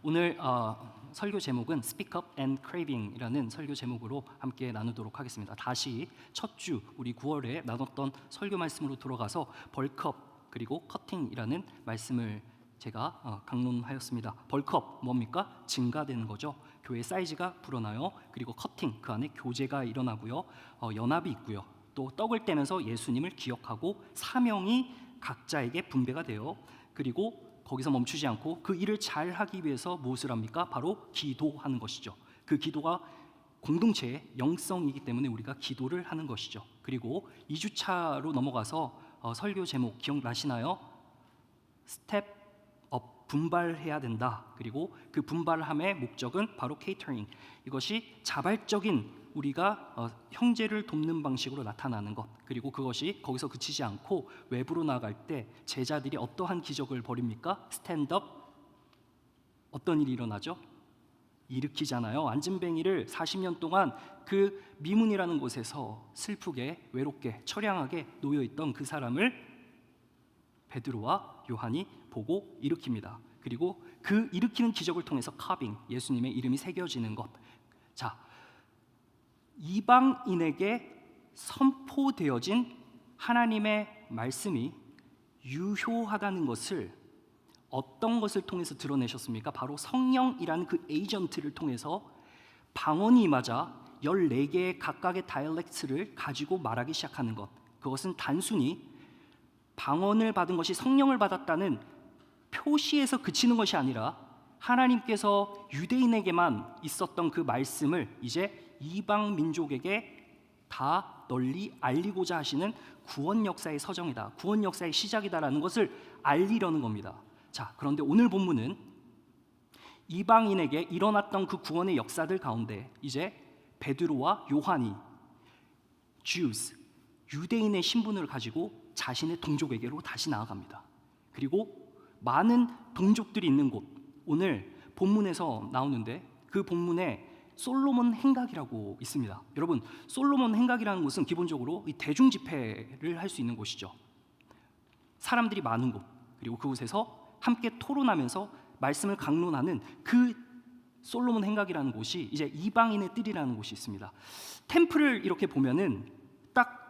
오늘 설교 제목은 Speak Up and Craving이라는 설교 제목으로 함께 나누도록 하겠습니다. 다시 첫 주 우리 9월에 나눴던 설교 말씀으로 돌아가서 벌크업 그리고 커팅이라는 말씀을 제가 강론하였습니다. 벌크업 뭡니까? 증가되는 거죠. 교회 사이즈가 불어나요. 그리고 커팅 그 안에 교제가 일어나고요. 연합이 있고요. 또 떡을 떼면서 예수님을 기억하고 사명이 각자에게 분배가 돼요. 그리고 거기서 멈추지 않고 그 일을 잘 하기 위해서 무엇을 합니까? 바로 기도하는 것이죠. 그 기도가 공동체의 영성이기 때문에 우리가 기도를 하는 것이죠. 그리고 2주차로 넘어가서 설교 제목 기억나시나요? 스텝 업, 분발해야 된다. 그리고 그 분발함의 목적은 바로 케이터링. 이것이 자발적인 우리가 형제를 돕는 방식으로 나타나는 것. 그리고 그것이 거기서 그치지 않고 외부로 나아갈 때 제자들이 어떠한 기적을 벌입니까? 스탠드업. 어떤 일이 일어나죠? 일으키잖아요. 안진뱅이를 40년 동안 그 미문이라는 곳에서 슬프게 외롭게 처량하게 놓여있던 그 사람을 베드로와 요한이 보고 일으킵니다. 그리고 그 일으키는 기적을 통해서 카빙, 예수님의 이름이 새겨지는 것. 자, 이방인에게 선포되어진 하나님의 말씀이 유효하다는 것을 어떤 것을 통해서 드러내셨습니까? 바로 성령이라는 그 에이전트를 통해서 방언이 임하자 14개의 각각의 다이얼렉트를 가지고 말하기 시작하는 것. 그것은 단순히 방언을 받은 것이 성령을 받았다는 표시에서 그치는 것이 아니라 하나님께서 유대인에게만 있었던 그 말씀을 이제 이방 민족에게 다 널리 알리고자 하시는 구원 역사의 서정이다. 구원 역사의 시작이다라는 것을 알리려는 겁니다. 자, 그런데 오늘 본문은 이방인에게 일어났던 그 구원의 역사들 가운데 이제 베드로와 요한이 Jews, 유대인의 신분을 가지고 자신의 동족에게로 다시 나아갑니다. 그리고 많은 동족들이 있는 곳, 오늘 본문에서 나오는데 그 본문에 솔로몬 행각이라고 있습니다. 여러분, 솔로몬 행각이라는 곳은 기본적으로 이 대중 집회를 할 수 있는 곳이죠. 사람들이 많은 곳, 그리고 그곳에서 함께 토론하면서 말씀을 강론하는 그 솔로몬 행각이라는 곳이 이제 이방인의 뜰이라는 곳이 있습니다. 템플을 이렇게 보면은 딱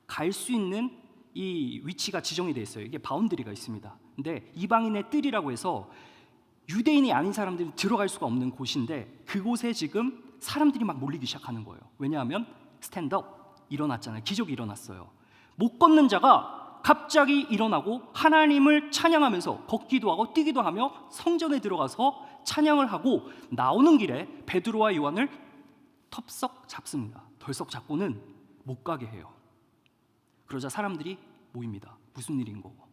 갈 수 있는 이 위치가 지정이 되어 있어요. 이게 바운드리가 있습니다. 근데 이방인의 뜰이라고 해서 유대인이 아닌 사람들이 들어갈 수가 없는 곳인데 그곳에 지금 사람들이 막 몰리기 시작하는 거예요. 왜냐하면 스탠드업 일어났잖아요. 기적이 일어났어요. 못 걷는 자가 갑자기 일어나고 하나님을 찬양하면서 걷기도 하고 뛰기도 하며 성전에 들어가서 찬양을 하고 나오는 길에 베드로와 요한을 텁석 잡습니다. 덜썩 잡고는 못 가게 해요. 그러자 사람들이 모입니다. 무슨 일인 거고?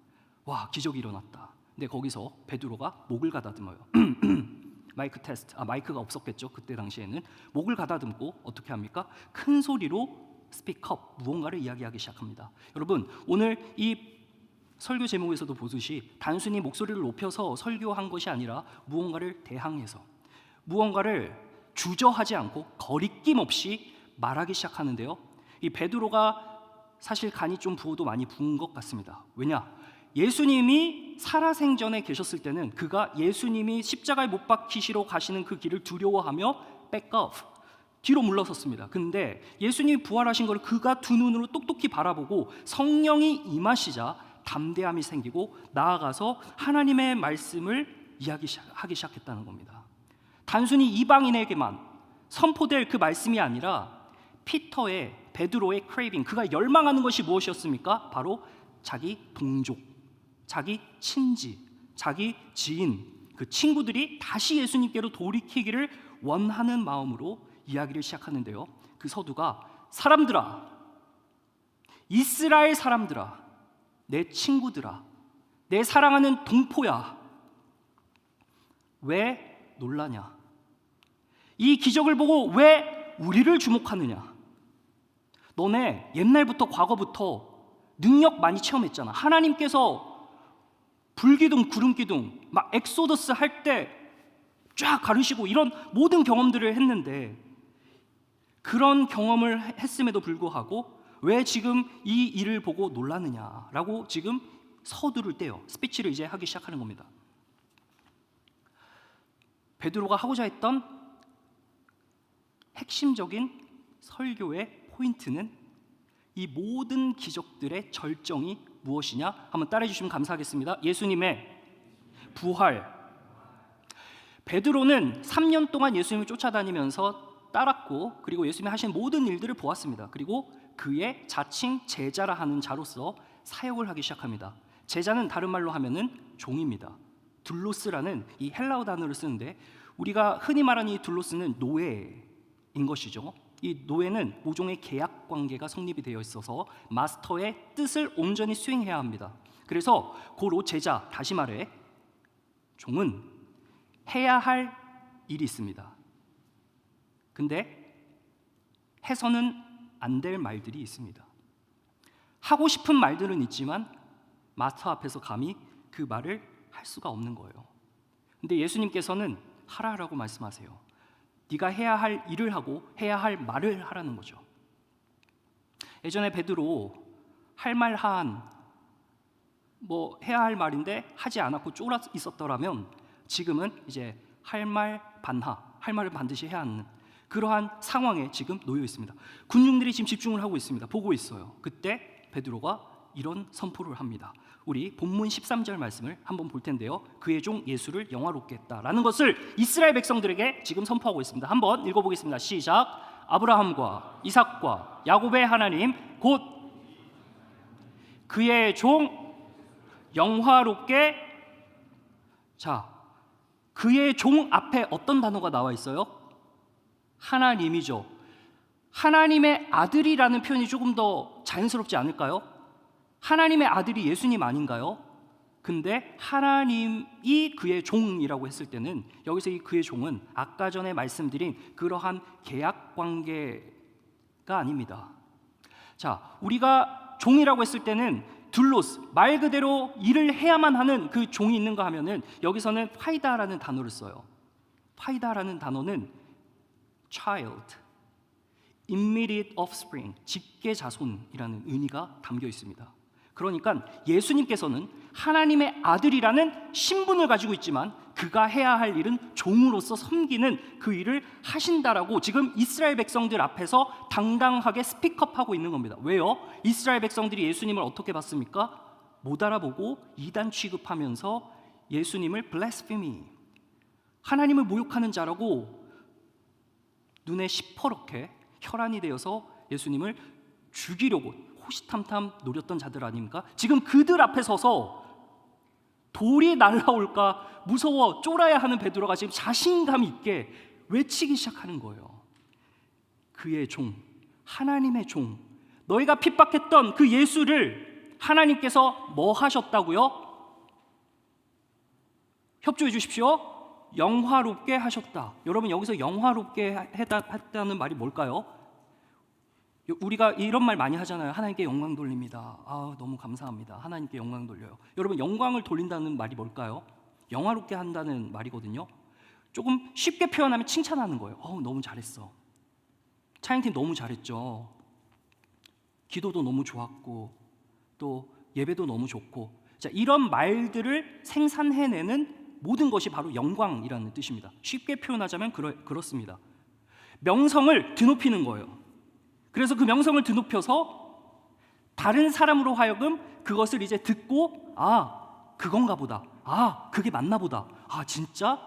와, 기적이 일어났다. 근데 거기서 베드로가 목을 가다듬어요. 마이크 테스트, 마이크가 없었겠죠. 그때 당시에는 목을 가다듬고 어떻게 합니까? 큰 소리로 스피크업, 무언가를 이야기하기 시작합니다. 여러분, 오늘 이 설교 제목에서도 보듯이 단순히 목소리를 높여서 설교한 것이 아니라 무언가를 대항해서 무언가를 주저하지 않고 거리낌 없이 말하기 시작하는데요. 이 베드로가 사실 간이 좀 부어도 많이 부은 것 같습니다. 왜냐? 예수님이 살아생전에 계셨을 때는 그가 예수님이 십자가에 못 박히시러 가시는 그 길을 두려워하며 백업, 뒤로 물러섰습니다. 근데 예수님이 부활하신 것을 그가 두 눈으로 똑똑히 바라보고 성령이 임하시자 담대함이 생기고 나아가서 하나님의 말씀을 이야기하기 시작했다는 겁니다. 단순히 이방인에게만 선포될 그 말씀이 아니라 베드로의 크레이빙, 그가 열망하는 것이 무엇이었습니까? 바로 자기 동족, 자기 친지, 자기 지인, 그 친구들이 다시 예수님께로 돌이키기를 원하는 마음으로 이야기를 시작하는데요. 그 서두가 사람들아, 이스라엘 사람들아, 내 친구들아, 내 사랑하는 동포야, 왜 놀라냐? 이 기적을 보고 왜 우리를 주목하느냐? 너네 옛날부터 과거부터 능력 많이 체험했잖아. 하나님께서 불기둥, 구름기둥, 막 엑소더스 할 때 쫙 가르시고 이런 모든 경험들을 했는데 그런 경험을 했음에도 불구하고 왜 지금 이 일을 보고 놀라느냐라고 지금 서두를 때요. 스피치를 이제 하기 시작하는 겁니다. 베드로가 하고자 했던 핵심적인 설교의 포인트는 이 모든 기적들의 절정이 무엇이냐? 한번 따라해 주시면 감사하겠습니다. 예수님의 부활. 베드로는 3년 동안 예수님을 쫓아다니면서 따랐고, 그리고 예수님이 하신 모든 일들을 보았습니다. 그리고 그의 자칭 제자라 하는 자로서 사역을 하기 시작합니다. 제자는 다른 말로 하면은 종입니다. 둘로스라는 이 헬라어 단어를 쓰는데, 우리가 흔히 말하는 이 둘로스는 노예인 것이죠. 이 노예는 모종의 계약 관계가 성립이 되어 있어서 마스터의 뜻을 온전히 수행해야 합니다. 그래서 고로 제자, 다시 말해 종은 해야 할 일이 있습니다. 근데 해서는 안 될 말들이 있습니다. 하고 싶은 말들은 있지만 마스터 앞에서 감히 그 말을 할 수가 없는 거예요. 근데 예수님께서는 하라라고 말씀하세요. 네가 해야 할 일을 하고 해야 할 말을 하라는 거죠. 예전에 베드로 할 말 해야 할 말인데 하지 않았고 쫄아 있었더라면 지금은 이제 할 말 반하, 할 말을 반드시 해야 하는 그러한 상황에 지금 놓여 있습니다. 군중들이 지금 집중을 하고 있습니다. 보고 있어요. 그때 베드로가 이런 선포를 합니다. 우리 본문 13절 말씀을 한번 볼 텐데요. 그의 종 예수를 영화롭게 했다라는 것을 이스라엘 백성들에게 지금 선포하고 있습니다. 한번 읽어보겠습니다. 시작. 아브라함과 이삭과 야곱의 하나님 곧 그의 종 영화롭게. 자, 그의 종 앞에 어떤 단어가 나와 있어요? 하나님이죠. 하나님의 아들이라는 표현이 조금 더 자연스럽지 않을까요? 하나님의 아들이 예수님 아닌가요? 근데 하나님이 그의 종이라고 했을 때는 여기서 이 그의 종은 아까 전에 말씀드린 그러한 계약 관계가 아닙니다. 자, 우리가 종이라고 했을 때는 둘로스, 말 그대로 일을 해야만 하는 그 종이 있는가 하면은 여기서는 파이다라는 단어를 써요. 파이다라는 단어는 child, immediate offspring, 직계 자손이라는 의미가 담겨 있습니다. 그러니까 예수님께서는 하나님의 아들이라는 신분을 가지고 있지만 그가 해야 할 일은 종으로서 섬기는 그 일을 하신다라고 지금 이스라엘 백성들 앞에서 당당하게 스픽업하고 있는 겁니다. 왜요? 이스라엘 백성들이 예수님을 어떻게 봤습니까? 못 알아보고 이단 취급하면서 예수님을 blasphemy, 하나님을 모욕하는 자라고 눈에 시퍼렇게 혈안이 되어서 예수님을 죽이려고 호시탐탐 노렸던 자들 아닙니까? 지금 그들 앞에 서서 돌이 날아올까 무서워 쫄아야 하는 베드로가 지금 자신감 있게 외치기 시작하는 거예요. 그의 종, 하나님의 종, 너희가 핍박했던 그 예수를 하나님께서 뭐 하셨다고요? 협조해 주십시오. 영화롭게 하셨다. 여러분, 여기서 영화롭게 했다는 말이 뭘까요? 우리가 이런 말 많이 하잖아요. 하나님께 영광 돌립니다. 너무 감사합니다. 하나님께 영광 돌려요. 여러분, 영광을 돌린다는 말이 뭘까요? 영화롭게 한다는 말이거든요. 조금 쉽게 표현하면 칭찬하는 거예요. 너무 잘했어. 찬양팀 너무 잘했죠. 기도도 너무 좋았고 또 예배도 너무 좋고. 자, 이런 말들을 생산해내는 모든 것이 바로 영광이라는 뜻입니다. 쉽게 표현하자면 그렇습니다. 명성을 드높이는 거예요. 그래서 그 명성을 드높여서 다른 사람으로 하여금 그것을 이제 듣고 그건가 보다. 그게 맞나 보다. 진짜?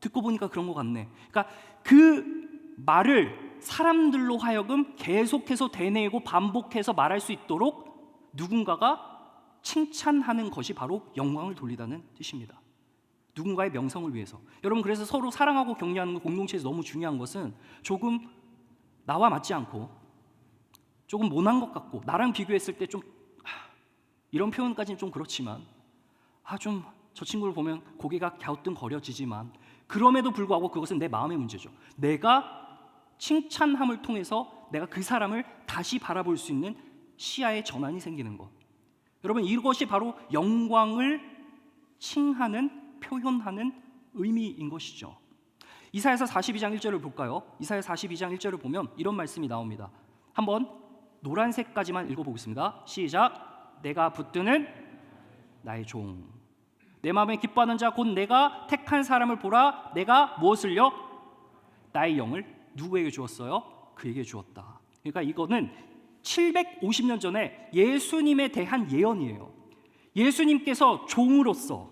듣고 보니까 그런 것 같네. 그러니까 그 말을 사람들로 하여금 계속해서 되뇌고 반복해서 말할 수 있도록 누군가가 칭찬하는 것이 바로 영광을 돌리다는 뜻입니다. 누군가의 명성을 위해서. 여러분, 그래서 서로 사랑하고 격려하는 것, 공동체에서 너무 중요한 것은 조금 나와 맞지 않고 조금 모난 것 같고 나랑 비교했을 때 좀 이런 표현까지는 좀 그렇지만 좀 저 친구를 보면 고개가 갸우뚱거려지지만 그럼에도 불구하고 그것은 내 마음의 문제죠. 내가 칭찬함을 통해서 내가 그 사람을 다시 바라볼 수 있는 시야의 전환이 생기는 것. 여러분, 이것이 바로 영광을 칭하는, 표현하는 의미인 것이죠. 이사야서 42장 1절을 볼까요? 이사야 42장 1절을 보면 이런 말씀이 나옵니다. 한번 노란색까지만 읽어보겠습니다. 시작. 내가 붙드는 나의 종. 내 마음에 기뻐하는 자 곧 내가 택한 사람을 보라. 내가 무엇을요? 나의 영을 누구에게 주었어요? 그에게 주었다. 그러니까 이거는 750년 전에 예수님에 대한 예언이에요. 예수님께서 종으로서,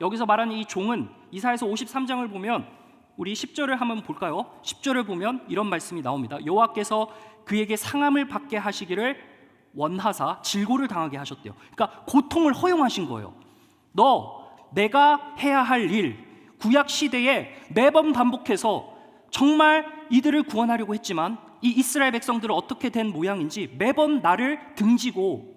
여기서 말하는 이 종은 이사야서 53장을 보면, 우리 10절을 한번 볼까요? 10절을 보면 이런 말씀이 나옵니다. 여호와께서 그에게 상함을 받게 하시기를 원하사 질고를 당하게 하셨대요. 그러니까 고통을 허용하신 거예요. 너 내가 해야 할 일, 구약 시대에 매번 반복해서 정말 이들을 구원하려고 했지만 이 이스라엘 백성들은 어떻게 된 모양인지 매번 나를 등지고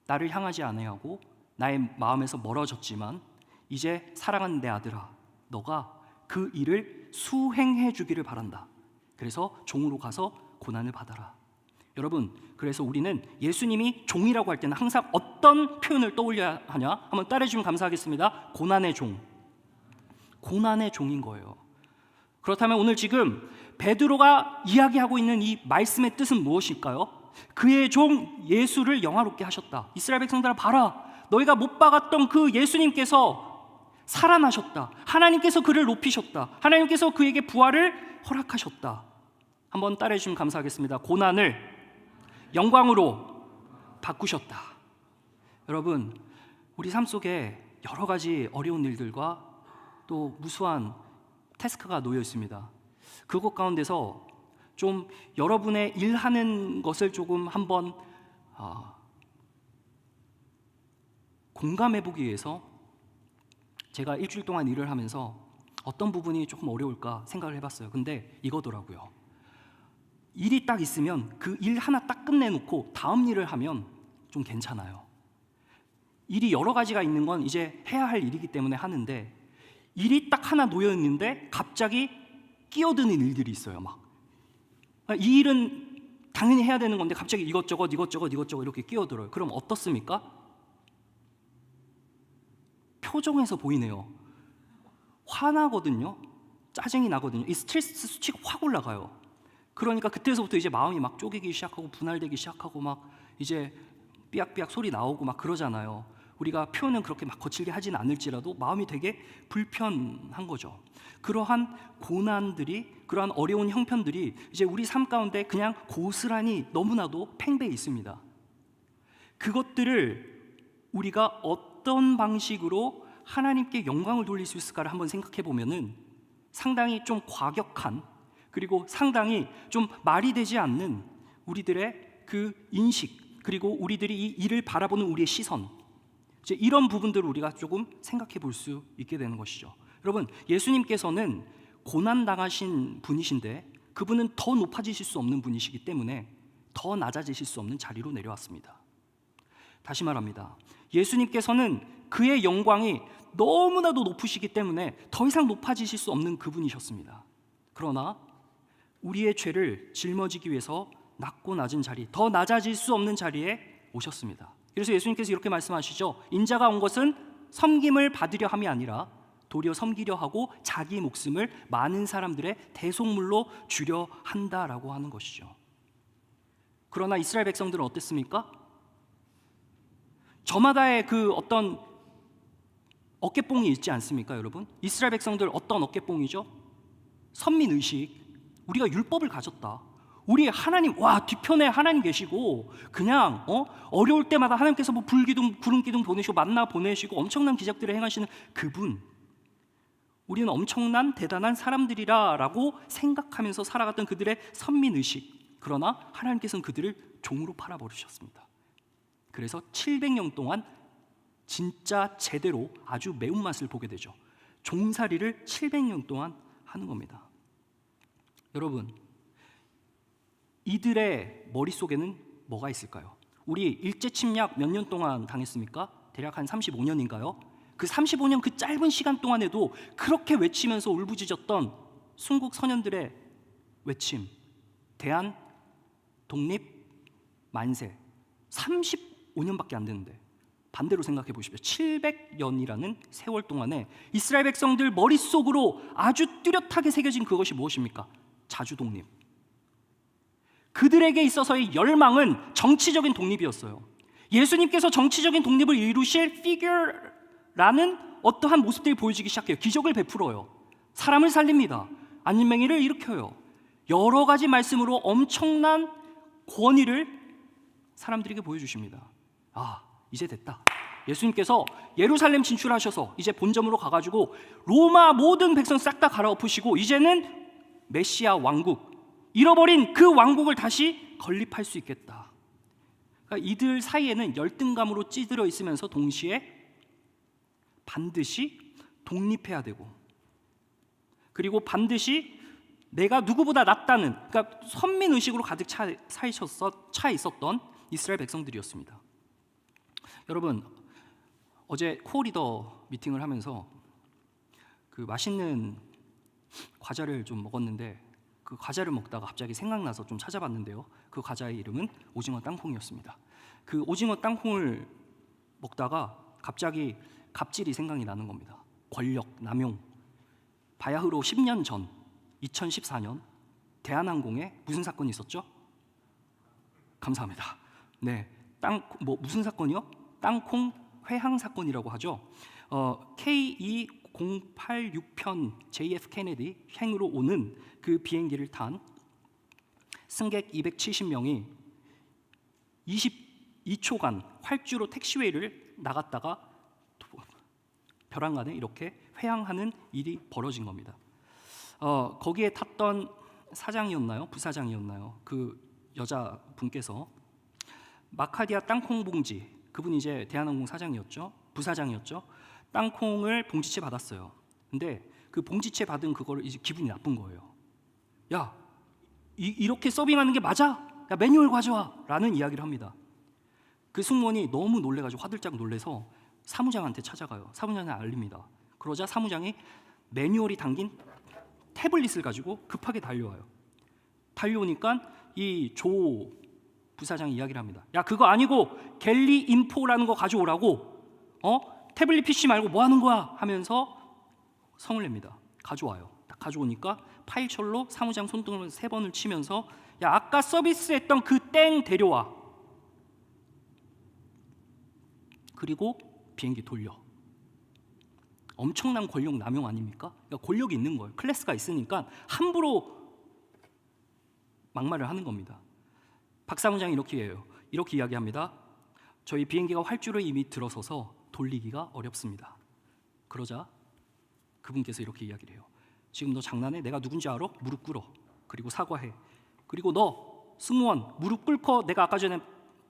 나를 향하지 아니하고 나의 마음에서 멀어졌지만 이제 사랑하는 내 아들아, 너가 그 일을 수행해 주기를 바란다. 그래서 종으로 가서 고난을 받아라. 여러분, 그래서 우리는 예수님이 종이라고 할 때는 항상 어떤 표현을 떠올려야 하냐? 한번 따라해주면 감사하겠습니다. 고난의 종. 고난의 종인 거예요. 그렇다면 오늘 지금 베드로가 이야기하고 있는 이 말씀의 뜻은 무엇일까요? 그의 종 예수를 영화롭게 하셨다. 이스라엘 백성들아, 봐라, 너희가 못 박았던 그 예수님께서 살아나셨다. 하나님께서 그를 높이셨다. 하나님께서 그에게 부활을 허락하셨다. 한번 따라해 주시면 감사하겠습니다. 고난을 영광으로 바꾸셨다. 여러분, 우리 삶 속에 여러 가지 어려운 일들과 또 무수한 태스크가 놓여 있습니다. 그것 가운데서 좀 여러분의 일하는 것을 조금 한번 공감해 보기 위해서 제가 일주일 동안 일을 하면서 어떤 부분이 조금 어려울까 생각을 해봤어요. 근데 이거더라고요. 일이 딱 있으면 그 일 하나 딱 끝내놓고 다음 일을 하면 좀 괜찮아요. 일이 여러 가지가 있는 건 이제 해야 할 일이기 때문에 하는데, 일이 딱 하나 놓여 있는데 갑자기 끼어드는 일들이 있어요. 막 이 일은 당연히 해야 되는 건데 갑자기 이것저것 이렇게 끼어들어요. 그럼 어떻습니까? 표정에서 보이네요. 화나거든요. 짜증이 나거든요. 이 스트레스 수치가 확 올라가요. 그러니까 그때서부터 이제 마음이 막 쪼개기 시작하고 분할되기 시작하고 막 이제 삐약삐약 소리 나오고 막 그러잖아요. 우리가 표현은 그렇게 막 거칠게 하진 않을지라도 마음이 되게 불편한 거죠. 그러한 고난들이, 그러한 어려운 형편들이 이제 우리 삶 가운데 그냥 고스란히 너무나도 팽배해 있습니다. 그것들을 우리가 어떤 방식으로 하나님께 영광을 돌릴 수 있을까를 한번 생각해 보면은 상당히 좀 과격한, 그리고 상당히 좀 말이 되지 않는 우리들의 그 인식, 그리고 우리들이 이 일을 바라보는 우리의 시선, 이제 이런 부분들을 우리가 조금 생각해 볼 수 있게 되는 것이죠. 여러분, 예수님께서는 고난 당하신 분이신데 그분은 더 높아지실 수 없는 분이시기 때문에 더 낮아지실 수 없는 자리로 내려왔습니다. 다시 말합니다. 예수님께서는 그의 영광이 너무나도 높으시기 때문에 더 이상 높아지실 수 없는 그분이셨습니다. 그러나 우리의 죄를 짊어지기 위해서 낮고 낮은 자리, 더 낮아질 수 없는 자리에 오셨습니다. 그래서 예수님께서 이렇게 말씀하시죠. 인자가 온 것은 섬김을 받으려 함이 아니라 도리어 섬기려 하고 자기 목숨을 많은 사람들의 대속물로 주려 한다라고 하는 것이죠. 그러나 이스라엘 백성들은 어땠습니까? 저마다의 그 어떤 어깨뽕이 있지 않습니까, 여러분? 이스라엘 백성들 어떤 어깨뽕이죠? 선민의식. 우리가 율법을 가졌다. 우리 하나님, 뒤편에 하나님 계시고 그냥 어려울 때마다 하나님께서 뭐 불기둥, 구름기둥 보내시고 만나 보내시고 엄청난 기적들을 행하시는 그분, 우리는 엄청난 대단한 사람들이라고 생각하면서 살아갔던 그들의 선민의식. 그러나 하나님께서는 그들을 종으로 팔아버리셨습니다. 그래서 700년 동안 진짜 제대로 아주 매운맛을 보게 되죠. 종살이를 700년 동안 하는 겁니다. 여러분, 이들의 머릿속에는 뭐가 있을까요? 우리 일제 침략 몇 년 동안 당했습니까? 대략 한 35년인가요? 그 35년 그 짧은 시간 동안에도 그렇게 외치면서 울부짖었던 순국 선현들의 외침, 대한, 독립, 만세. 35년밖에 안 되는데 반대로 생각해 보십시오. 700년이라는 세월 동안에 이스라엘 백성들 머릿속으로 아주 뚜렷하게 새겨진 그것이 무엇입니까? 자주독립. 그들에게 있어서의 열망은 정치적인 독립이었어요. 예수님께서 정치적인 독립을 이루실 figure라는 어떠한 모습들이 보여지기 시작해요. 기적을 베풀어요. 사람을 살립니다. 안진뱅이를 일으켜요. 여러 가지 말씀으로 엄청난 권위를 사람들에게 보여주십니다. 아, 이제 됐다. 예수님께서 예루살렘 진출하셔서 이제 본점으로 가가지고 로마 모든 백성 싹 다 갈아엎으시고 이제는 메시아 왕국, 잃어버린 그 왕국을 다시 건립할 수 있겠다. 그러니까 이들 사이에는 열등감으로 찌들어 있으면서 동시에 반드시 독립해야 되고, 그리고 반드시 내가 누구보다 낫다는, 그러니까 선민의식으로 가득 차 있었던 이스라엘 백성들이었습니다. 여러분, 어제 코어리더 미팅을 하면서 그 맛있는 과자를 좀 먹었는데, 그 과자를 먹다가 갑자기 생각나서 좀 찾아봤는데요, 그 과자의 이름은 오징어 땅콩이었습니다. 그 오징어 땅콩을 먹다가 갑자기 갑질이 생각이 나는 겁니다. 권력, 남용. 바야흐로 10년 전 2014년 대한항공에 무슨 사건이 있었죠? 감사합니다. 네, 무슨 사건이요? 땅콩 회항 사건이라고 하죠. K2086편 JF 케네디 행으로 오는 그 비행기를 탄 승객 270명이 22초간 활주로 택시웨이를 나갔다가 벼랑간에 이렇게 회항하는 일이 벌어진 겁니다. 거기에 탔던 사장이었나요? 부사장이었나요? 그 여자분께서 마카디아 땅콩 봉지, 그분이 이제 대한항공 사장이었죠, 부사장이었죠. 땅콩을 봉지채 받았어요. 근데 그 봉지채 받은 그거를 이제 기분이 나쁜 거예요. 야, 이렇게 서빙하는 게 맞아? 야, 매뉴얼 가져와! 라는 이야기를 합니다. 그 승무원이 너무 놀래가지고 화들짝 놀래서 사무장한테 찾아가요. 사무장한테 알립니다. 그러자 사무장이 매뉴얼이 담긴 태블릿을 가지고 급하게 달려와요. 달려오니까 이 조 부사장이 이야기를 합니다. 야, 그거 아니고 갤리 인포라는 거 가져오라고. 태블릿 PC 말고 뭐 하는 거야? 하면서 성을 냅니다. 가져와요. 딱 가져오니까 파일철로 사무장 손등을 3번을 치면서, 야, 아까 서비스했던 그 땡 데려와. 그리고 비행기 돌려. 엄청난 권력 남용 아닙니까? 그러니까 권력이 있는 거예요. 클래스가 있으니까 함부로 막말을 하는 겁니다. 박 사무장이 이렇게 이야기합니다. 저희 비행기가 활주로에 이미 들어서서 돌리기가 어렵습니다. 그러자 그분께서 이렇게 이야기를 해요. 지금 너 장난해? 내가 누군지 알아? 무릎 꿇어. 그리고 사과해. 그리고 너 승무원 무릎 꿇고 내가 아까 전에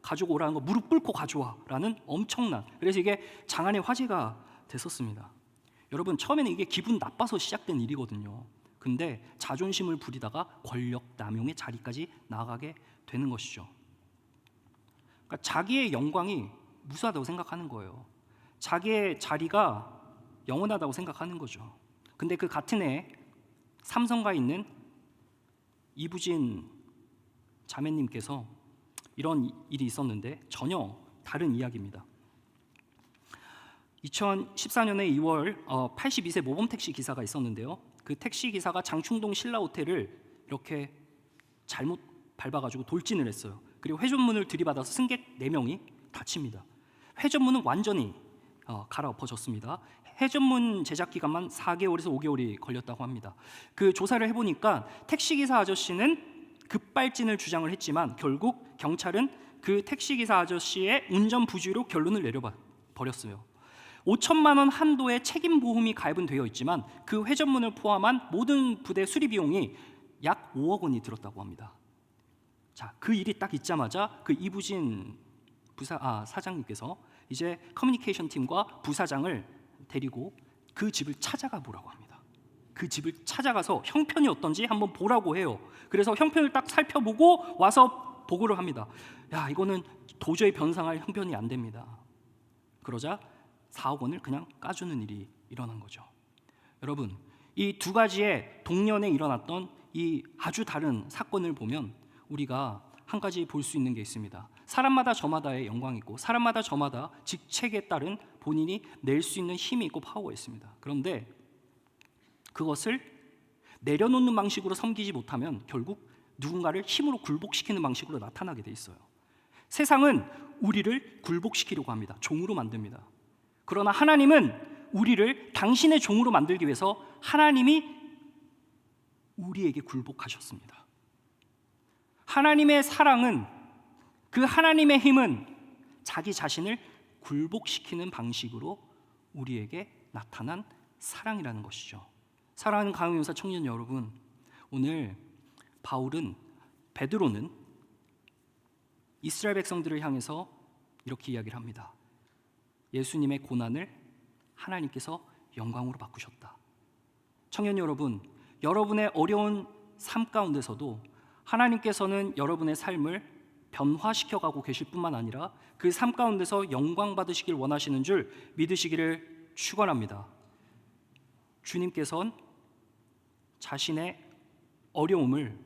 가지고 오라는 거 무릎 꿇고 가져와. 라는 엄청난, 그래서 이게 장안의 화제가 됐었습니다. 여러분, 처음에는 이게 기분 나빠서 시작된 일이거든요. 근데 자존심을 부리다가 권력 남용의 자리까지 나아가게 되는 것이죠. 그러니까 자기의 영광이 무수하다고 생각하는 거예요. 자기의 자리가 영원하다고 생각하는 거죠. 근데 그 같은 해 삼성가에 있는 이부진 자매님께서 이런 일이 있었는데 전혀 다른 이야기입니다. 2014년에 2월 82세 모범택시 기사가 있었는데요. 그 택시 기사가 장충동 신라호텔을 이렇게 잘못 밟아가지고 돌진을 했어요. 그리고 회전문을 들이받아서 승객 4명이 다칩니다. 회전문은 완전히 갈아엎어졌습니다. 회전문 제작 기간만 4개월에서 5개월이 걸렸다고 합니다. 그 조사를 해보니까 택시기사 아저씨는 급발진을 주장을 했지만 결국 경찰은 그 택시기사 아저씨의 운전 부주의로 결론을 내려버렸어요. 5천만 원 한도의 책임 보험이 가입은 되어 있지만 그 회전문을 포함한 모든 부대 수리 비용이 약 5억 원이 들었다고 합니다. 자, 그 일이 딱 있자마자 그 이부진 사장님께서 이제 커뮤니케이션 팀과 부사장을 데리고 그 집을 찾아가 보라고 합니다. 그 집을 찾아가서 형편이 어떤지 한번 보라고 해요. 그래서 형편을 딱 살펴보고 와서 보고를 합니다. 야, 이거는 도저히 변상할 형편이 안 됩니다. 그러자 4억 원을 그냥 까주는 일이 일어난 거죠. 여러분, 이 두 가지의 동년에 일어났던 이 아주 다른 사건을 보면 우리가 한 가지 볼 수 있는 게 있습니다. 사람마다 저마다의 영광이 있고 사람마다 저마다 직책에 따른 본인이 낼 수 있는 힘이 있고 파워가 있습니다. 그런데 그것을 내려놓는 방식으로 섬기지 못하면 결국 누군가를 힘으로 굴복시키는 방식으로 나타나게 돼 있어요. 세상은 우리를 굴복시키려고 합니다. 종으로 만듭니다. 그러나 하나님은 우리를 당신의 종으로 만들기 위해서 하나님이 우리에게 굴복하셨습니다. 하나님의 사랑은, 그 하나님의 힘은 자기 자신을 굴복시키는 방식으로 우리에게 나타난 사랑이라는 것이죠. 사랑하는 가영용사 청년 여러분, 오늘 베드로는 이스라엘 백성들을 향해서 이렇게 이야기를 합니다. 예수님의 고난을 하나님께서 영광으로 바꾸셨다. 청년 여러분, 여러분의 어려운 삶 가운데서도 하나님께서는 여러분의 삶을 변화시켜가고 계실 뿐만 아니라 그 삶 가운데서 영광 받으시길 원하시는 줄 믿으시기를 축원합니다. 주님께서는 자신의 어려움을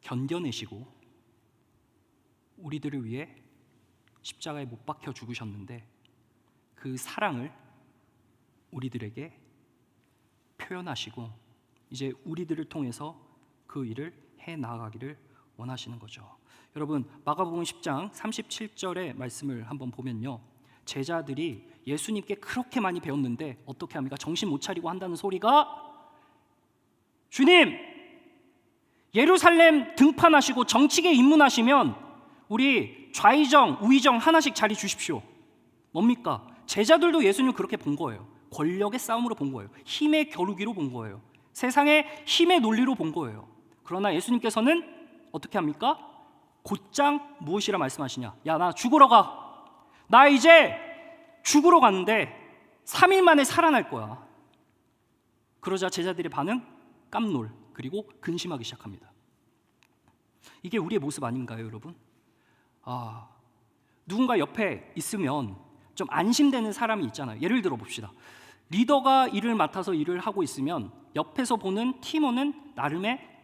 견뎌내시고 우리들을 위해 십자가에 못 박혀 죽으셨는데 그 사랑을 우리들에게 표현하시고 이제 우리들을 통해서 그 일을 해 나가기를 원하시는 거죠. 여러분, 마가복음 10장 37절의 말씀을 한번 보면요, 제자들이 예수님께 그렇게 많이 배웠는데 어떻게 합니까? 정신 못 차리고 한다는 소리가, 주님, 예루살렘 등판하시고 정치계에 입문하시면 우리 좌의정, 우의정 하나씩 자리 주십시오. 뭡니까? 제자들도 예수님 그렇게 본 거예요. 권력의 싸움으로 본 거예요. 힘의 겨루기로 본 거예요. 세상의 힘의 논리로 본 거예요. 그러나 예수님께서는 어떻게 합니까? 곧장 무엇이라 말씀하시냐? 야, 나 죽으러 가. 나 이제 죽으러 가는데 3일 만에 살아날 거야. 그러자 제자들의 반응, 깜놀, 그리고 근심하기 시작합니다. 이게 우리의 모습 아닌가요, 여러분? 누군가 옆에 있으면 좀 안심되는 사람이 있잖아요. 예를 들어 봅시다. 리더가 일을 맡아서 일을 하고 있으면 옆에서 보는 팀원은 나름의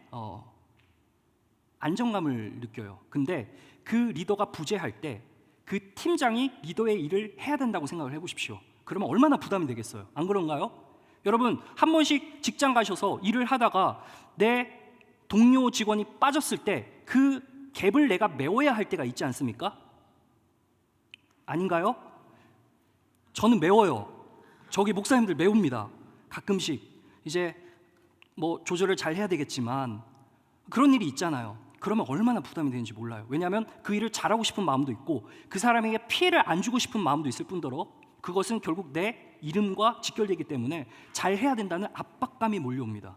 안정감을 느껴요. 근데 그 리더가 부재할 때 그 팀장이 리더의 일을 해야 된다고 생각을 해보십시오. 그러면 얼마나 부담이 되겠어요? 안 그런가요? 여러분, 한 번씩 직장 가셔서 일을 하다가 내 동료 직원이 빠졌을 때 그 갭을 내가 메워야 할 때가 있지 않습니까? 아닌가요? 저는 메워요. 저기 목사님들 메웁니다. 가끔씩 이제 뭐 조절을 잘 해야 되겠지만 그런 일이 있잖아요. 그러면 얼마나 부담이 되는지 몰라요. 왜냐하면 그 일을 잘하고 싶은 마음도 있고 그 사람에게 피해를 안 주고 싶은 마음도 있을 뿐더러 그것은 결국 내 이름과 직결되기 때문에 잘 해야 된다는 압박감이 몰려옵니다.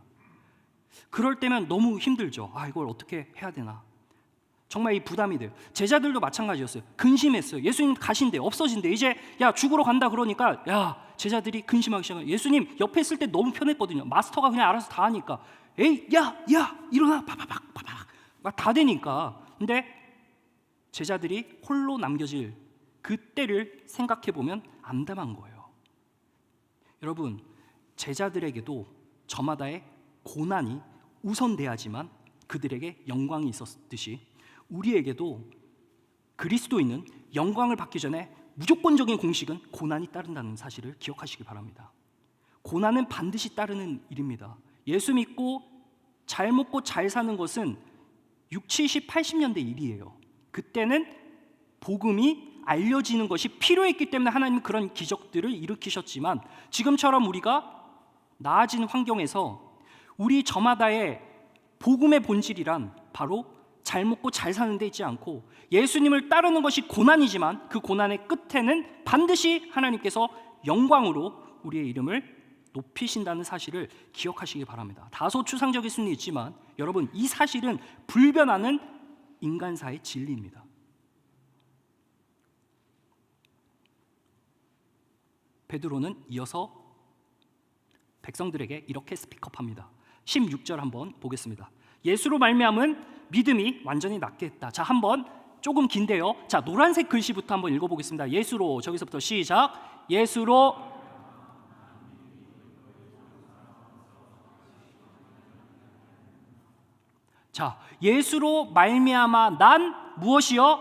그럴 때면 너무 힘들죠. 이걸 어떻게 해야 되나. 정말 이 부담이 돼요. 제자들도 마찬가지였어요. 근심했어요. 예수님 가신대, 없어진대. 이제 야 죽으러 간다 그러니까 제자들이 근심하기 시작해요. 예수님 옆에 있을 때 너무 편했거든요. 마스터가 그냥 알아서 다 하니까. 에이 야 일어나 파바박 막 다 되니까. 근데 제자들이 홀로 남겨질 그때를 생각해 보면 암담한 거예요. 여러분, 제자들에게도 저마다의 고난이 우선돼야지만 그들에게 영광이 있었듯이 우리에게도 그리스도인은 영광을 받기 전에 무조건적인 공식은 고난이 따른다는 사실을 기억하시기 바랍니다. 고난은 반드시 따르는 일입니다. 예수 믿고 잘 먹고 잘 사는 것은 60, 70, 80년대 일이에요. 그때는 복음이 알려지는 것이 필요했기 때문에 하나님은 그런 기적들을 일으키셨지만 지금처럼 우리가 나아진 환경에서 우리 저마다의 복음의 본질이란 바로 잘 먹고 잘 사는 데 있지 않고 예수님을 따르는 것이 고난이지만 그 고난의 끝에는 반드시 하나님께서 영광으로 우리의 이름을 높이신다는 사실을 기억하시기 바랍니다. 다소 추상적일 수는 있지만 여러분, 이 사실은 불변하는 인간사의 진리입니다. 베드로는 이어서 백성들에게 이렇게 스피크업합니다. 16절 한번 보겠습니다. 예수로 말미암은 믿음이 완전히 낫게 했다. 자, 한번 조금 긴데요. 자, 노란색 글씨부터 한번 읽어보겠습니다. 예수로, 저기서부터 시작. 예수로. 자, 예수로 말미암아 난 무엇이요?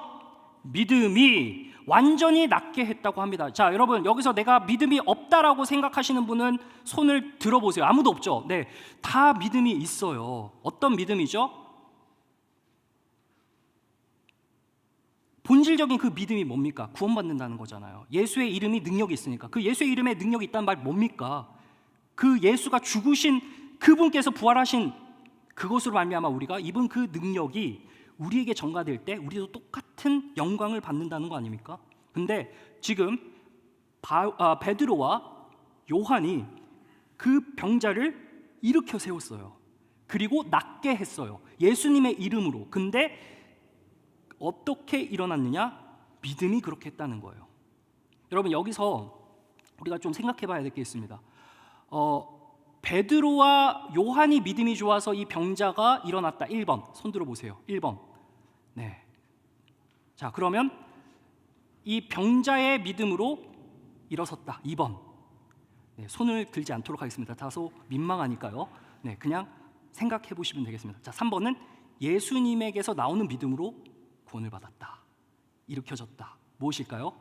믿음이 완전히 낫게 했다고 합니다. 자, 여러분, 여기서 내가 믿음이 없다라고 생각하시는 분은 손을 들어보세요. 아무도 없죠? 네, 다 믿음이 있어요. 어떤 믿음이죠? 본질적인 그 믿음이 뭡니까? 구원받는다는 거잖아요. 예수의 이름이 능력이 있으니까. 그 예수의 이름에 능력이 있다는 말 뭡니까? 그 예수가 죽으신 그분께서 부활하신 그것으로 말미암아 우리가 입은 그 능력이 우리에게 전가될 때 우리도 똑같은 영광을 받는다는 거 아닙니까? 근데 지금 베드로와 요한이 그 병자를 일으켜 세웠어요. 그리고 낫게 했어요. 예수님의 이름으로. 근데 어떻게 일어났느냐? 믿음이 그렇게 했다는 거예요. 여러분, 여기서 우리가 좀 생각해 봐야 될 게 있습니다. 베드로와 요한이 믿음이 좋아서 이 병자가 일어났다. 1번. 손 들어 보세요. 1번. 네. 자, 그러면 이 병자의 믿음으로 일어섰다. 2번. 네, 손을 들지 않도록 하겠습니다. 다소 민망하니까요. 네, 그냥 생각해 보시면 되겠습니다. 자, 3번은 예수님에게서 나오는 믿음으로 구원을 받았다. 일으켜졌다. 무엇일까요?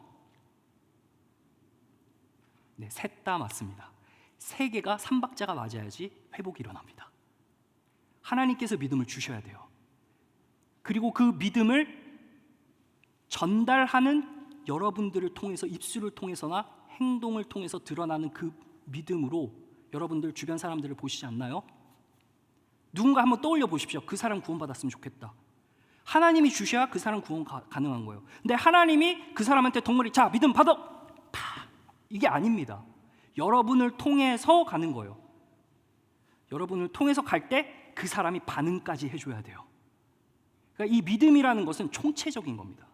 네, 셋 다 맞습니다. 세 개가 삼박자가 맞아야지 회복이 일어납니다. 하나님께서 믿음을 주셔야 돼요. 그리고 그 믿음을 전달하는 여러분들을 통해서, 입술을 통해서나 행동을 통해서 드러나는 그 믿음으로 여러분들 주변 사람들을 보시지 않나요? 누군가 한번 떠올려 보십시오. 그 사람 구원받았으면 좋겠다. 하나님이 주셔야 그 사람 구원 가능한 거예요. 근데 하나님이 그 사람한테 덩어리 자 믿음 받아 이게 아닙니다. 여러분을 통해서 가는 거예요. 여러분을 통해서 갈 때 그 사람이 반응까지 해줘야 돼요. 그러니까 이 믿음이라는 것은 총체적인 겁니다.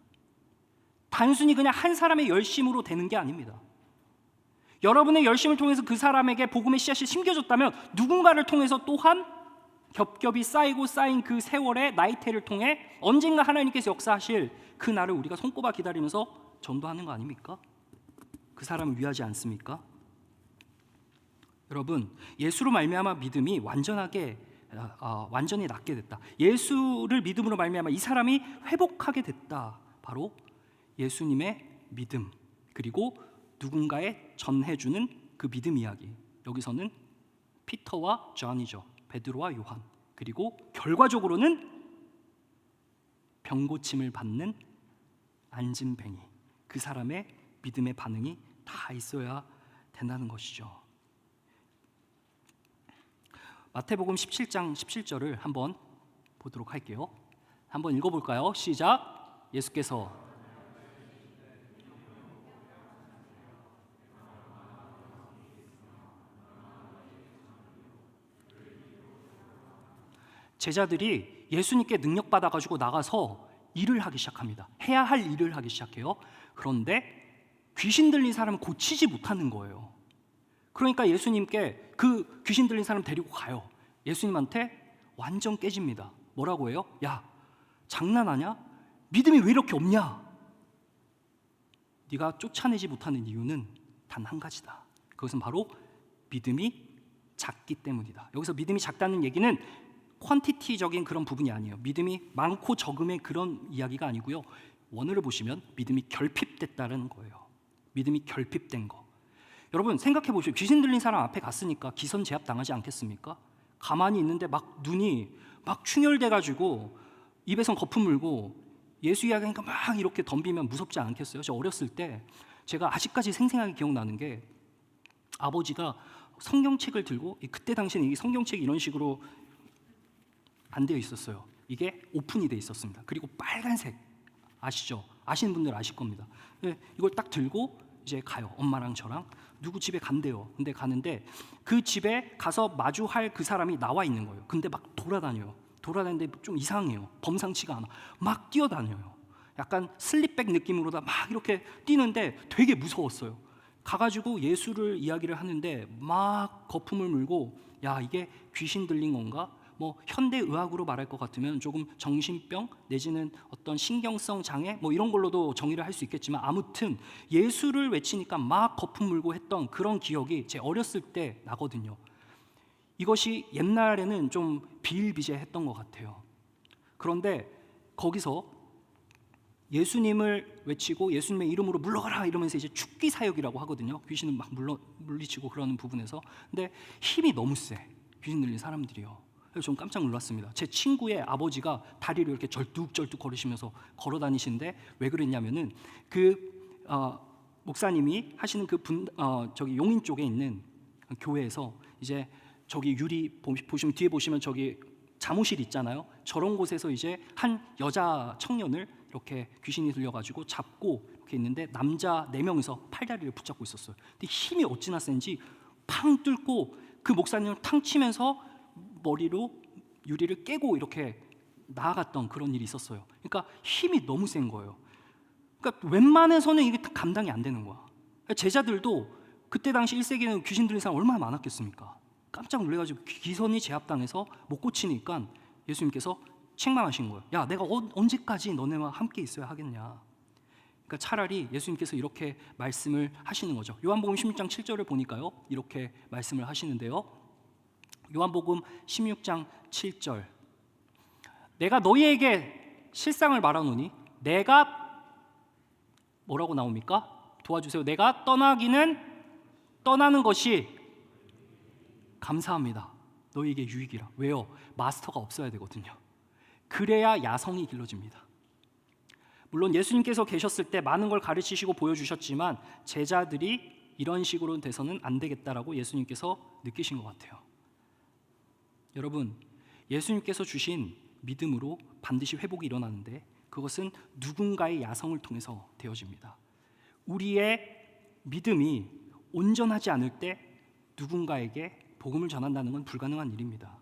단순히 그냥 한 사람의 열심으로 되는 게 아닙니다. 여러분의 열심을 통해서 그 사람에게 복음의 씨앗이 심겨졌다면 누군가를 통해서 또한 겹겹이 쌓이고 쌓인 그 세월의 나이테를 통해 언젠가 하나님께서 역사하실 그 날을 우리가 손꼽아 기다리면서 전도하는 거 아닙니까? 그 사람을 위하지 않습니까? 여러분, 예수로 말미암아 믿음이 완전히 낫게 됐다. 예수를 믿음으로 말미암아 이 사람이 회복하게 됐다. 바로 예수님의 믿음, 그리고 누군가에 전해주는 그 믿음 이야기. 여기서는 피터와 존이죠. 베드로와 요한. 그리고 결과적으로는 병고침을 받는 안진뱅이. 그 사람의 믿음의 반응이 다 있어야 된다는 것이죠. 마태복음 17장 17절을 한번 보도록 할게요. 한번 읽어볼까요? 시작. 예수께서 제자들이 예수님께 능력 받아가지고 나가서 일을 하기 시작합니다. 해야 할 일을 하기 시작해요. 그런데 귀신 들린 사람을 고치지 못하는 거예요. 그러니까 예수님께 그 귀신 들린 사람 데리고 가요. 예수님한테 완전 깨집니다. 뭐라고 해요? 야, 장난하냐? 믿음이 왜 이렇게 없냐? 네가 쫓아내지 못하는 이유는 단 한 가지다. 그것은 바로 믿음이 작기 때문이다. 여기서 믿음이 작다는 얘기는 퀀티티적인 그런 부분이 아니에요. 믿음이 많고 적음의 그런 이야기가 아니고요. 원어를 보시면 믿음이 결핍됐다는 거예요. 믿음이 결핍된 거. 여러분 생각해 보시오. 귀신 들린 사람 앞에 갔으니까 기선제압 당하지 않겠습니까? 가만히 있는데 막 눈이 막 충혈돼가지고 입에선 거품 물고 예수 이야기하니까 막 이렇게 덤비면 무섭지 않겠어요? 저 어렸을 때 제가 아직까지 생생하게 기억나는 게 아버지가 성경책을 들고 그때 당시에는 이 성경책이 이런 식으로 안 되어 있었어요. 이게 오픈이 되어 있었습니다. 그리고 빨간색 아시죠? 아시는 분들 아실 겁니다. 이걸 딱 들고 이제 가요. 엄마랑 저랑 누구 집에 간대요. 근데 가는데 그 집에 가서 마주할 그 사람이 나와 있는 거예요. 근데 막 돌아다녀요. 돌아다니는데 좀 이상해요. 범상치가 않아. 막 뛰어다녀요. 약간 슬립백 느낌으로다 막 이렇게 뛰는데 되게 무서웠어요. 가가지고 예수를 이야기를 하는데 막 거품을 물고 야 이게 귀신 들린 건가? 뭐 현대의학으로 말할 것 같으면 조금 정신병 내지는 어떤 신경성 장애 뭐 이런 걸로도 정의를 할 수 있겠지만 아무튼 예수를 외치니까 막 거품 물고 했던 그런 기억이 제 어렸을 때 나거든요. 이것이 옛날에는 좀 비일비재했던 것 같아요. 그런데 거기서 예수님을 외치고 예수님의 이름으로 물러가라 이러면서 이제 축기 사역이라고 하거든요. 귀신은 막 물리치고 그러는 부분에서. 근데 힘이 너무 세. 귀신 들린 사람들이요. 그래서 좀 깜짝 놀랐습니다. 제 친구의 아버지가 다리를 이렇게 절뚝절뚝 걸으시면서 걸어 다니시는데 왜 그랬냐면은 목사님이 하시는 저기 용인 쪽에 있는 교회에서 이제 저기 유리 보시면 뒤에 보시면 저기 잠옷실 있잖아요. 저런 곳에서 이제 한 여자 청년을 이렇게 귀신이 들려가지고 잡고 이렇게 있는데 남자 4명이서 팔다리를 붙잡고 있었어요. 근데 힘이 어찌나 센지 팡 뚫고 그 목사님을 탕 치면서 머리로 유리를 깨고 이렇게 나아갔던 그런 일이 있었어요. 그러니까 힘이 너무 센 거예요. 그러니까 웬만해서는 이게 감당이 안 되는 거야. 제자들도 그때 당시 1세기에는 귀신 들린 사람 얼마나 많았겠습니까? 깜짝 놀래가지고 기선이 제압당해서 못 고치니까 예수님께서 책망하신 거예요. 야, 내가 언제까지 너네와 함께 있어야 하겠냐. 그러니까 차라리 예수님께서 이렇게 말씀을 하시는 거죠. 요한복음 16장 7절을 보니까요, 이렇게 말씀을 하시는데요. 요한복음 16장 7절, 내가 너희에게 실상을 말하노니 내가 뭐라고 나옵니까? 도와주세요. 내가 떠나는 것이 감사합니다. 너희에게 유익이라. 왜요? 마스터가 없어야 되거든요. 그래야 야성이 길러집니다. 물론 예수님께서 계셨을 때 많은 걸 가르치시고 보여주셨지만 제자들이 이런 식으로 돼서는 안 되겠다라고 예수님께서 느끼신 것 같아요. 여러분, 예수님께서 주신 믿음으로 반드시 회복이 일어나는데 그것은 누군가의 야성을 통해서 되어집니다. 우리의 믿음이 온전하지 않을 때 누군가에게 복음을 전한다는 건 불가능한 일입니다.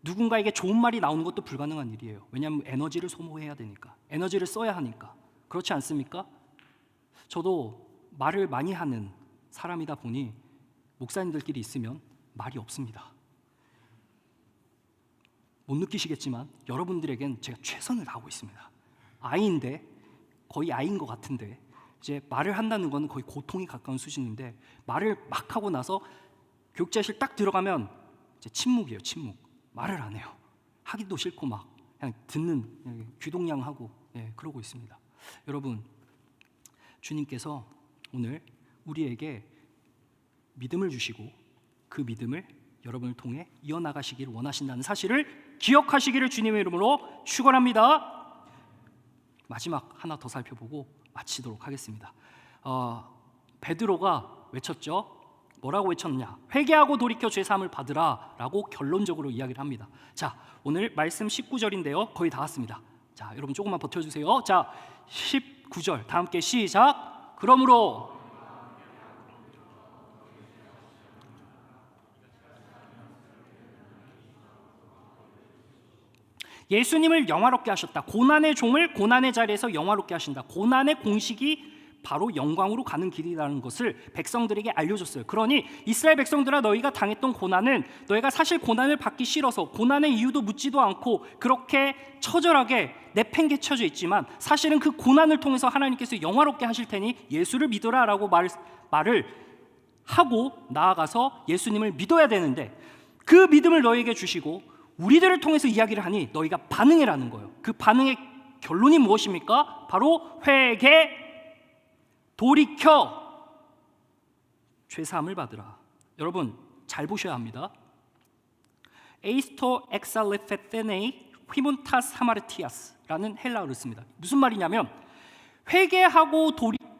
누군가에게 좋은 말이 나오는 것도 불가능한 일이에요. 왜냐하면 에너지를 소모해야 되니까, 에너지를 써야 하니까. 그렇지 않습니까? 저도 말을 많이 하는 사람이다 보니 목사님들끼리 있으면 말이 없습니다. 못 느끼시겠지만 여러분들에겐 제가 최선을 다하고 있습니다. 아이인데, 거의 아이인 것 같은데 이제 말을 한다는 건 거의 고통이 가까운 수준인데 말을 막 하고 나서 교육자실 딱 들어가면 이제 침묵이에요. 침묵. 말을 안 해요. 하기도 싫고 막 그냥 듣는, 귀동냥하고 그러고 있습니다. 여러분, 주님께서 오늘 우리에게 믿음을 주시고 그 믿음을 여러분을 통해 이어나가시기를 원하신다는 사실을 기억하시기를 주님의 이름으로 축원합니다. 마지막 하나 더 살펴보고 마치도록 하겠습니다. 베드로가 외쳤죠. 뭐라고 외쳤느냐? 회개하고 돌이켜 죄사함을 받으라 라고 결론적으로 이야기를 합니다. 자, 오늘 말씀 19절인데요 거의 다 왔습니다. 자, 여러분 조금만 버텨주세요. 자, 19절 다 함께 시작. 그러므로 예수님을 영화롭게 하셨다. 고난의 종을 고난의 자리에서 영화롭게 하신다. 고난의 공식이 바로 영광으로 가는 길이라는 것을 백성들에게 알려줬어요. 그러니 이스라엘 백성들아, 너희가 당했던 고난은 너희가 사실 고난을 받기 싫어서 고난의 이유도 묻지도 않고 그렇게 처절하게 내팽개쳐져 있지만 사실은 그 고난을 통해서 하나님께서 영화롭게 하실 테니 예수를 믿어라라고 말을 하고 나아가서 예수님을 믿어야 되는데 그 믿음을 너희에게 주시고 우리들을 통해서 이야기를 하니 너희가 반응해라는 거예요. 그 반응의 결론이 무엇입니까? 바로 회개, 돌이켜 죄사함을 받으라. 여러분 잘 보셔야 합니다. 에이스토 엑살레페테네이 휘문타스 하마르티아스라는 헬라어를 씁니다. 무슨 말이냐면 회개하고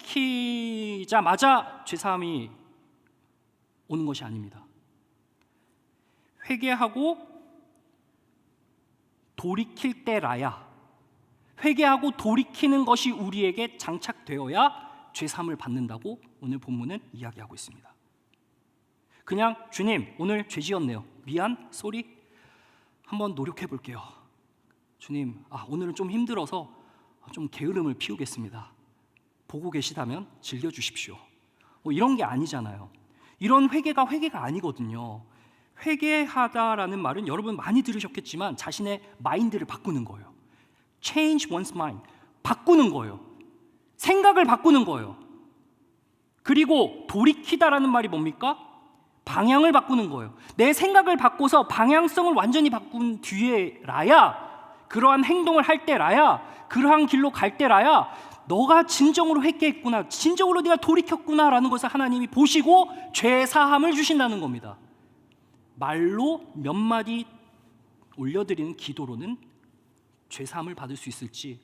돌이키자마자 죄사함이 오는 것이 아닙니다. 회개하고 돌이킬 때라야, 회개하고 돌이키는 것이 우리에게 장착되어야 죄사함을 받는다고 오늘 본문은 이야기하고 있습니다. 그냥 주님 오늘 죄 지었네요. 미안, 쏘리. 한번 노력해 볼게요. 주님, 오늘은 좀 힘들어서 좀 게으름을 피우겠습니다. 보고 계시다면 즐겨주십시오. 이런 게 아니잖아요. 이런 회개가 아니거든요. 회개하다라는 말은 여러분 많이 들으셨겠지만 자신의 마인드를 바꾸는 거예요. Change one's mind. 바꾸는 거예요. 생각을 바꾸는 거예요. 그리고 돌이키다라는 말이 뭡니까? 방향을 바꾸는 거예요. 내 생각을 바꿔서 방향성을 완전히 바꾼 뒤에라야, 그러한 행동을 할 때라야, 그러한 길로 갈 때라야 너가 진정으로 회개했구나, 진정으로 네가 돌이켰구나라는 것을 하나님이 보시고 죄사함을 주신다는 겁니다. 말로 몇 마디 올려드리는 기도로는 죄사함을 받을 수 있을지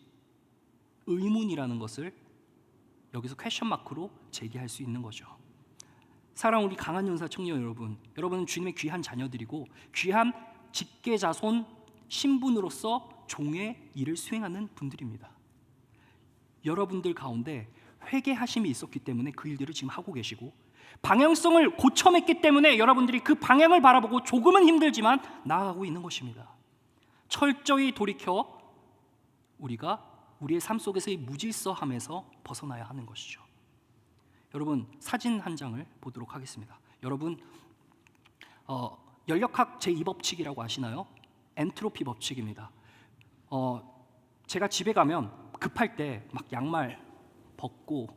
의문이라는 것을 여기서 퀘션 마크로 제기할 수 있는 거죠. 사랑하는 우리 강한 용사 청년 여러분, 여러분은 주님의 귀한 자녀들이고 귀한 직계자손 신분으로서 종의 일을 수행하는 분들입니다. 여러분들 가운데 회개하심이 있었기 때문에 그 일들을 지금 하고 계시고, 방향성을 고쳐냈기 때문에 여러분들이 그 방향을 바라보고 조금은 힘들지만 나아가고 있는 것입니다. 철저히 돌이켜 우리가 우리의 삶 속에서의 무질서함에서 벗어나야 하는 것이죠. 여러분, 사진 한 장을 보도록 하겠습니다. 여러분, 연력학 제2법칙이라고 아시나요? 엔트로피 법칙입니다. 제가 집에 가면 급할 때 막 양말 벗고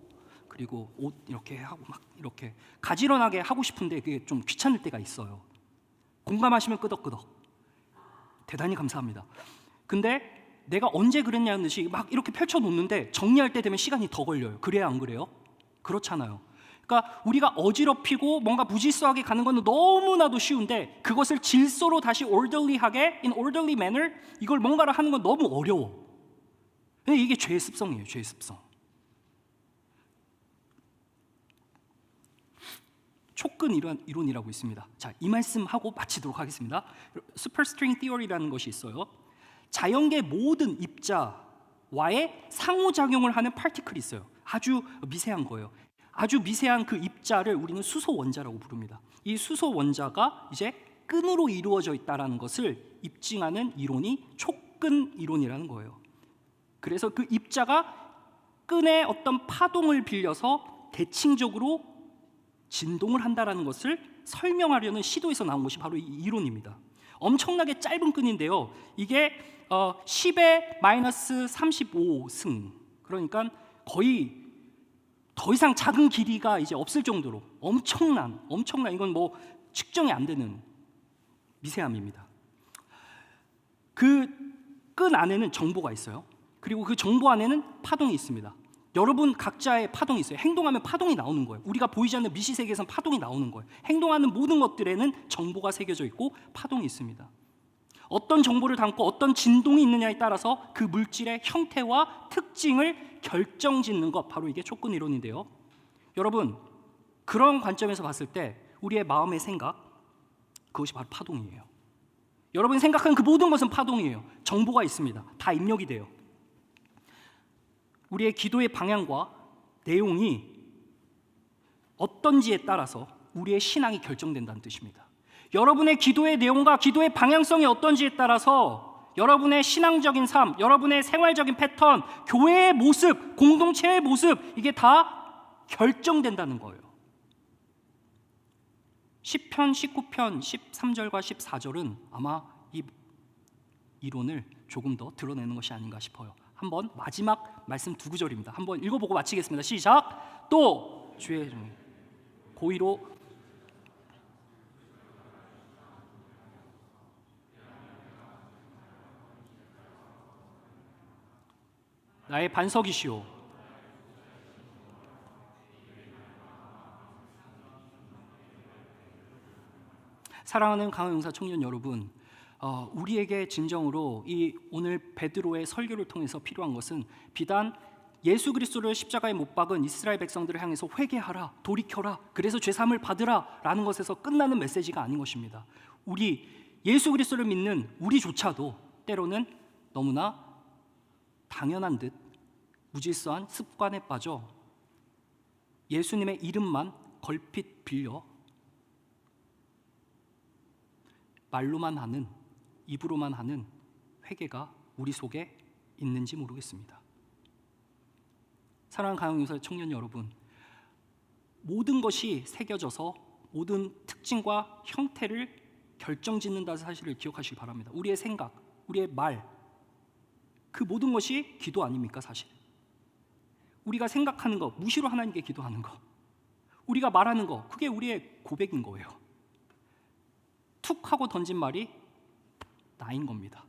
그리고 옷 이렇게 하고 막 이렇게 가지런하게 하고 싶은데 그게 좀 귀찮을 때가 있어요. 공감하시면 끄덕끄덕. 대단히 감사합니다. 근데 내가 언제 그랬냐는 듯이 막 이렇게 펼쳐놓는데 정리할 때 되면 시간이 더 걸려요. 그래야 안 그래요? 그렇잖아요. 그러니까 우리가 어지럽히고 뭔가 무질서하게 가는 건 너무나도 쉬운데 그것을 질서로 다시 orderly하게 in orderly manner 이걸 뭔가를 하는 건 너무 어려워. 이게 죄의 습성이에요. 죄의 습성. 촉근 이론이라고 있습니다. 자, 이 말씀 하고 마치도록 하겠습니다. 슈퍼스트링 티어리라는 것이 있어요. 자연계 모든 입자와의 상호작용을 하는 파티클이 있어요. 아주 미세한 거예요. 아주 미세한 그 입자를 우리는 수소 원자라고 부릅니다. 이 수소 원자가 이제 끈으로 이루어져 있다는 것을 입증하는 이론이 촉근 이론이라는 거예요. 그래서 그 입자가 끈의 어떤 파동을 빌려서 대칭적으로 진동을 한다는 것을 설명하려는 시도에서 나온 것이 바로 이 이론입니다. 엄청나게 짧은 끈인데요. 이게 10의 마이너스 35승, 그러니까 거의 더 이상 작은 길이가 이제 없을 정도로 엄청난 이건 뭐 측정이 안 되는 미세함입니다. 그 끈 안에는 정보가 있어요. 그리고 그 정보 안에는 파동이 있습니다. 여러분 각자의 파동이 있어요. 행동하면 파동이 나오는 거예요. 우리가 보이지 않는 미시 세계에서는 파동이 나오는 거예요. 행동하는 모든 것들에는 정보가 새겨져 있고 파동이 있습니다. 어떤 정보를 담고 어떤 진동이 있느냐에 따라서 그 물질의 형태와 특징을 결정짓는 것, 바로 이게 촉근 이론인데요. 여러분, 그런 관점에서 봤을 때 우리의 마음의 생각, 그것이 바로 파동이에요. 여러분이 생각하는 그 모든 것은 파동이에요. 정보가 있습니다. 다 입력이 돼요. 우리의 기도의 방향과 내용이 어떤지에 따라서 우리의 신앙이 결정된다는 뜻입니다. 여러분의 기도의 내용과 기도의 방향성이 어떤지에 따라서 여러분의 신앙적인 삶, 여러분의 생활적인 패턴, 교회의 모습, 공동체의 모습, 이게 다 결정된다는 거예요. 시편 19편 13절과 14절은 아마 이 이론을 조금 더 드러내는 것이 아닌가 싶어요. 한번 마지막 말씀 두 구절입니다. 한번 읽어보고 마치겠습니다. 시작. 또 주의 고의로 나의 반석이시오. 사랑하는 강한 용사 청년 여러분, 우리에게 진정으로 이 오늘 베드로의 설교를 통해서 필요한 것은 비단 예수 그리스도를 십자가에 못 박은 이스라엘 백성들을 향해서 회개하라, 돌이켜라, 그래서 죄사함을 받으라 라는 것에서 끝나는 메시지가 아닌 것입니다. 우리 예수 그리스도를 믿는 우리조차도 때로는 너무나 당연한 듯 무질서한 습관에 빠져 예수님의 이름만 걸핏 빌려 말로만 하는, 입으로만 하는 회개가 우리 속에 있는지 모르겠습니다. 사랑하는 강용사 청년 여러분, 모든 것이 새겨져서 모든 특징과 형태를 결정짓는다는 사실을 기억하시기 바랍니다. 우리의 생각, 우리의 말, 그 모든 것이 기도 아닙니까? 사실 우리가 생각하는 거, 무시로 하나님께 기도하는 거, 우리가 말하는 거, 그게 우리의 고백인 거예요. 툭 하고 던진 말이 나인 겁니다.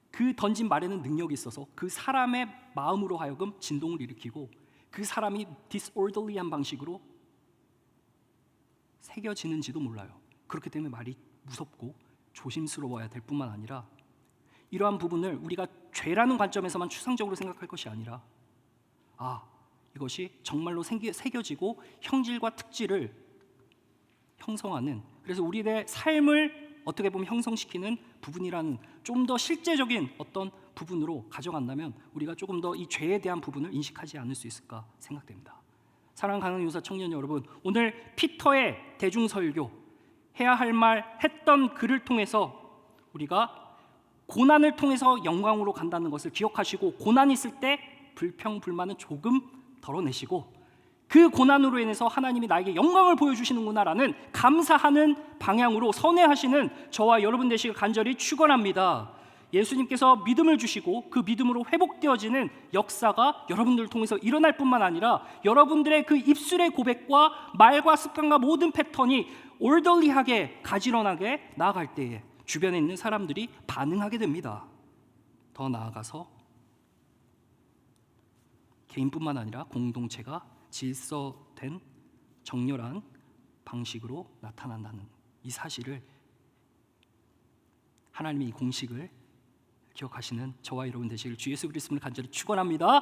그 던진 말에는 능력이 있어서 그 사람의 마음으로 하여금 진동을 일으키고 그 사람이 disorderly한 방식으로 새겨지는지도 몰라요. 그렇기 때문에 말이 무섭고 조심스러워야 될 뿐만 아니라 이러한 부분을 우리가 죄라는 관점에서만 추상적으로 생각할 것이 아니라 이것이 정말로 새겨지고 형질과 특질을 형성하는, 그래서 우리의 삶을 어떻게 보면 형성시키는 부분이라는 좀 더 실제적인 어떤 부분으로 가져간다면 우리가 조금 더 이 죄에 대한 부분을 인식하지 않을 수 있을까 생각됩니다. 사랑하는 가나안 유사 청년 여러분, 오늘 피터의 대중설교, 해야 할 말 했던 글을 통해서 우리가 고난을 통해서 영광으로 간다는 것을 기억하시고, 고난이 있을 때 불평, 불만은 조금 덜어내시고 그 고난으로 인해서 하나님이 나에게 영광을 보여주시는구나라는 감사하는 방향으로 선회하시는 저와 여러분 되시길 간절히 축원합니다. 예수님께서 믿음을 주시고 그 믿음으로 회복되어지는 역사가 여러분들을 통해서 일어날 뿐만 아니라 여러분들의 그 입술의 고백과 말과 습관과 모든 패턴이 올더리하게 가지런하게 나아갈 때에 주변에 있는 사람들이 반응하게 됩니다. 더 나아가서 개인뿐만 아니라 공동체가 질서된 정렬한 방식으로 나타난다는 이 사실을, 하나님의 이 공식을 기억하시는 저와 여러분 되시길 주 예수 그리스도를 간절히 축원합니다.